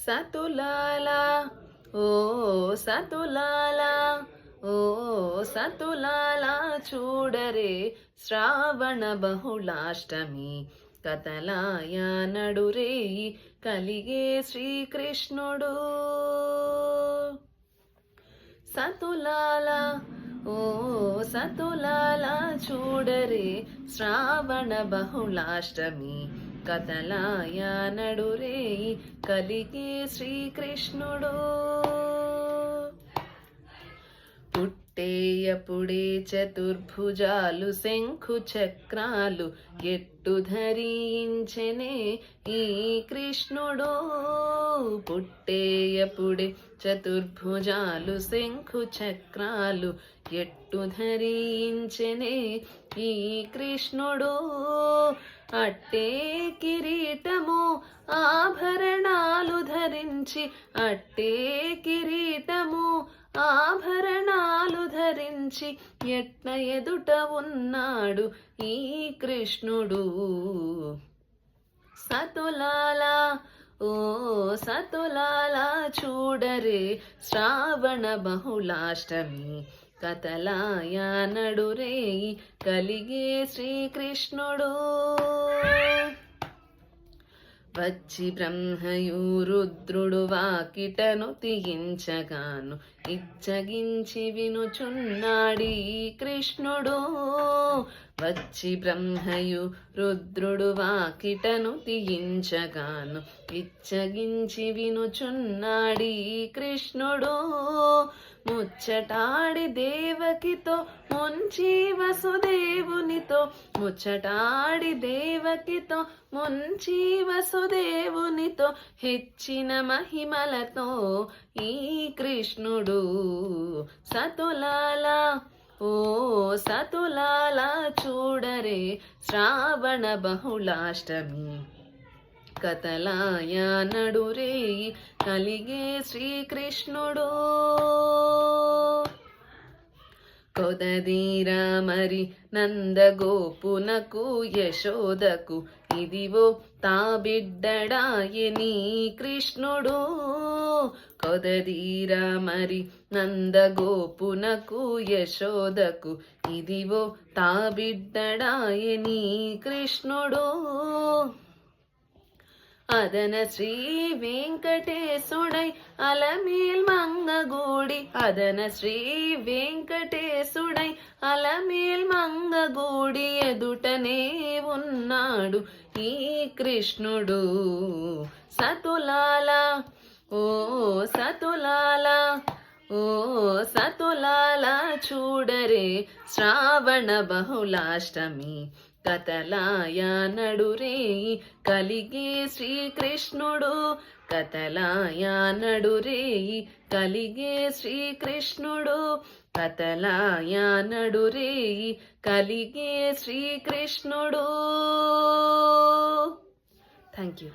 సతులాల ఓ సతులాల ఓ సతులాల చూడరే శ్రావణ బహుళాష్టమి కతలాయ నడురే కలిగే శ్రీకృష్ణుడు. సతులాల ఓ సతులాల చూడరే శ్రావణ బహుళాష్టమి కతలాయ నడురే కలిగే శ్రీకృష్ణుడు. పుట్టేయపుడే చతుర్భుజాలు శంఖు చక్రాలు ఎట్టు ధరించెనే ఈ కృష్ణుడు. పుట్టేయపుడే చతుర్భుజాలు శంఖు చక్రాలు ఎట్టు ధరించెనే ఈ కృష్ణుడు. అట్టే కిరీటము ఆభరణాలు ధరించి అట్టే కిరీటము ఆభరణాలు ధరించి ఎట్న ఎదుట ఉన్నాడు ఈ కృష్ణుడు. సతులాల ఓ సతులాల చూడరే శ్రావణ బహుళాష్టమి కతలాయ నడురే కలిగే శ్రీకృష్ణుడు. వచ్చి బ్రహ్మయు రుద్రుడు వాకిటను తీయించగాను ఇచ్చగించి వినుచున్నాడీ కృష్ణుడు. వచ్చి బ్రహ్మయు రుద్రుడు వాకిటను తీయించగాను ఇచ్చగించి వినుచున్నాడీ కృష్ణుడు. ముచ్చటాడి దేవకితో ముంచి వసుదేవునితో ముచ్చటాడి దేవకితో ముంచి వసుదేవునితో హెచ్చిన మహిమలతో ఈ కృష్ణుడు. సతులాల ఓ సతులాల చూడరే శ్రావణ బహుళాష్టమి కతలాయ నడురే కలిగే శ్రీకృష్ణుడు. కొదదీరా మరి నందగోపునకు యశోదకు ఇదివో తా బిడ్డడాయని కృష్ణుడు. కొదదీరా మరి నందగోపునకు యశోదకు ఇదివో తా బిడ్డడాయని కృష్ణుడు. అదన శ్రీ వెంకటేశుడై అలమేల్ మంగగూడి అదన శ్రీ వెంకటేశుడై అలమేల్ మంగగూడి ఎదుటనే ఉన్నాడు ఈ కృష్ణుడు. సతులాల ఓ సతులాల ఓ సతులాల చూడరే శ్రావణ బహుళాష్టమి కతలాయ నడురే కలిగే శ్రీకృష్ణుడు. కతలాయ నడురే కలిగే శ్రీకృష్ణుడు. కతలాయ నడురే కలిగే శ్రీకృష్ణుడు. Thank you.